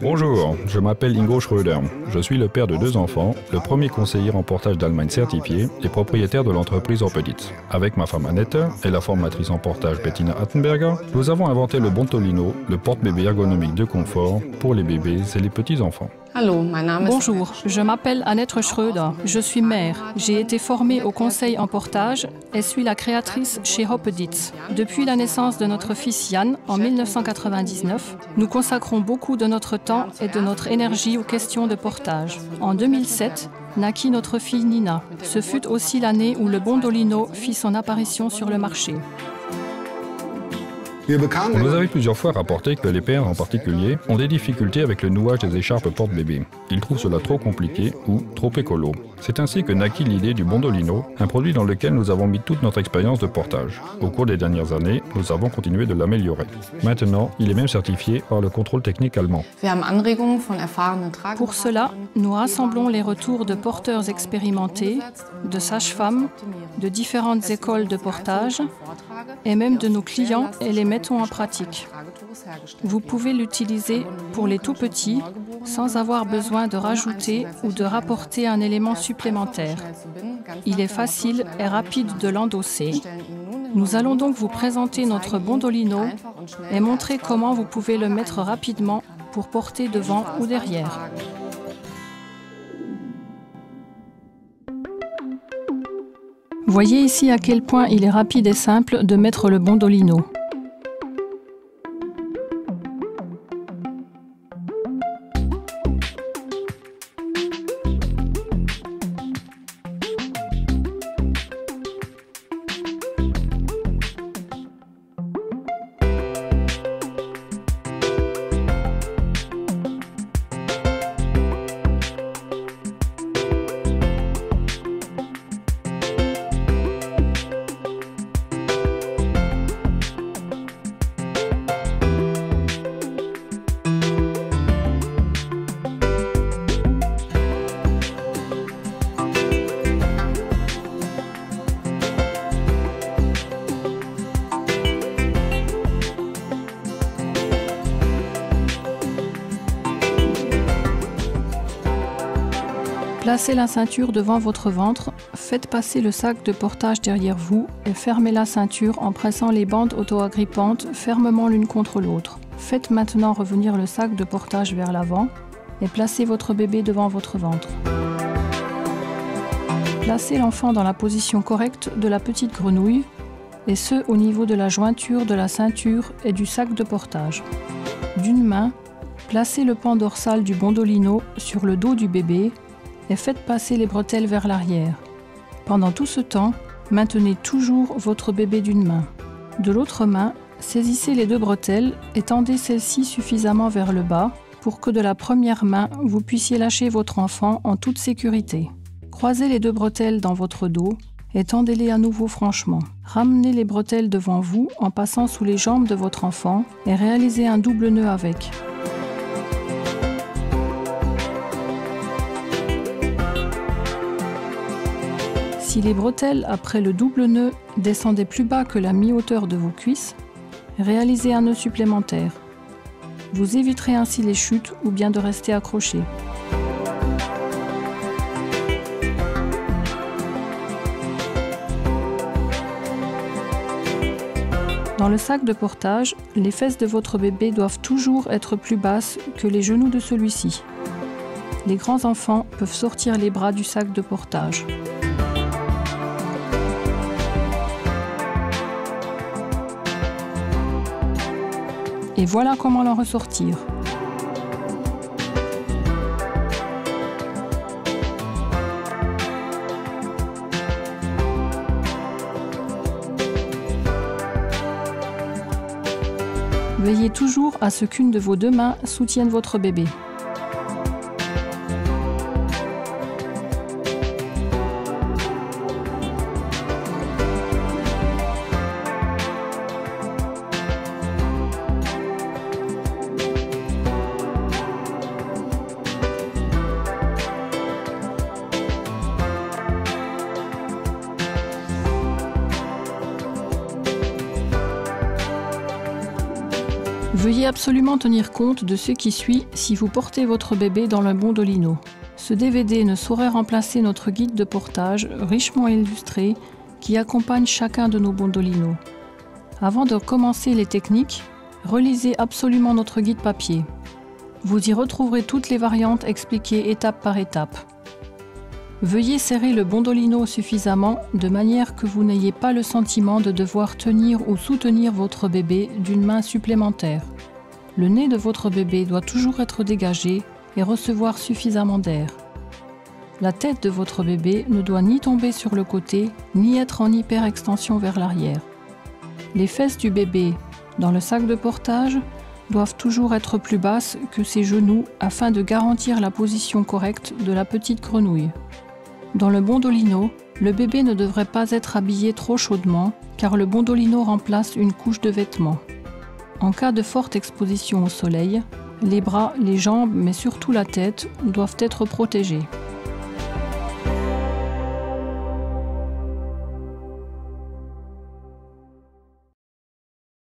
Bonjour, je m'appelle Ingo Schröder. Je suis le père de 2 enfants, le premier conseiller en portage d'Allemagne certifié et propriétaire de l'entreprise Orpeditz. Avec ma femme Annette et la formatrice en portage Bettina Attenberger, nous avons inventé le Bontolino, le porte-bébé ergonomique de confort pour les bébés et les petits-enfants. Bonjour, je m'appelle Annette Schröder, je suis mère. J'ai été formée au conseil en portage et suis la créatrice chez Orpeditz. Depuis la naissance de notre fils Jan en 1999, nous consacrons beaucoup de notre temps et de notre énergie aux questions de portage. En 2007, naquit notre fille Nina. Ce fut aussi l'année où le Bontolino fit son apparition sur le marché. On nous avait plusieurs fois rapporté que les pères en particulier ont des difficultés avec le nouage des écharpes porte-bébé. Ils trouvent cela trop compliqué ou trop écolo. C'est ainsi que naquit l'idée du Bontolino, un produit dans lequel nous avons mis toute notre expérience de portage. Au cours des dernières années, nous avons continué de l'améliorer. Maintenant, il est même certifié par le contrôle technique allemand. Pour cela, nous rassemblons les retours de porteurs expérimentés, de sages-femmes, de différentes écoles de portage et même de nos clients et les mettons en pratique. Vous pouvez l'utiliser pour les tout-petits sans avoir besoin de rajouter ou de rapporter un élément supplémentaire. Il est facile et rapide de l'endosser. Nous allons donc vous présenter notre Bontolino et montrer comment vous pouvez le mettre rapidement pour porter devant ou derrière. Voyez ici à quel point il est rapide et simple de mettre le Bontolino. Placez la ceinture devant votre ventre, faites passer le sac de portage derrière vous et fermez la ceinture en pressant les bandes auto-agrippantes fermement l'une contre l'autre. Faites maintenant revenir le sac de portage vers l'avant et placez votre bébé devant votre ventre. Placez l'enfant dans la position correcte de la petite grenouille et ce au niveau de la jointure de la ceinture et du sac de portage. D'une main, placez le pan dorsal du Bontolino sur le dos du bébé et faites passer les bretelles vers l'arrière. Pendant tout ce temps, maintenez toujours votre bébé d'une main. De l'autre main, saisissez les 2 bretelles et tendez celles-ci suffisamment vers le bas pour que de la première main, vous puissiez lâcher votre enfant en toute sécurité. Croisez les 2 bretelles dans votre dos et tendez-les à nouveau franchement. Ramenez les bretelles devant vous en passant sous les jambes de votre enfant et réalisez un double nœud avec. Si les bretelles après le double nœud descendaient plus bas que la mi-hauteur de vos cuisses, réalisez un nœud supplémentaire. Vous éviterez ainsi les chutes ou bien de rester accroché. Dans le sac de portage, les fesses de votre bébé doivent toujours être plus basses que les genoux de celui-ci. Les grands enfants peuvent sortir les bras du sac de portage. Et voilà comment l'en ressortir. Veillez toujours à ce qu'une de vos 2 mains soutienne votre bébé. Veuillez absolument tenir compte de ce qui suit si vous portez votre bébé dans le bondolino. Ce DVD ne saurait remplacer notre guide de portage richement illustré qui accompagne chacun de nos bondolinos. Avant de commencer les techniques, relisez absolument notre guide papier. Vous y retrouverez toutes les variantes expliquées étape par étape. Veuillez serrer le bondolino suffisamment de manière que vous n'ayez pas le sentiment de devoir tenir ou soutenir votre bébé d'une main supplémentaire. Le nez de votre bébé doit toujours être dégagé et recevoir suffisamment d'air. La tête de votre bébé ne doit ni tomber sur le côté, ni être en hyperextension vers l'arrière. Les fesses du bébé, dans le sac de portage, doivent toujours être plus basses que ses genoux afin de garantir la position correcte de la petite grenouille. Dans le bondolino, le bébé ne devrait pas être habillé trop chaudement car le bondolino remplace une couche de vêtements. En cas de forte exposition au soleil, les bras, les jambes mais surtout la tête doivent être protégés.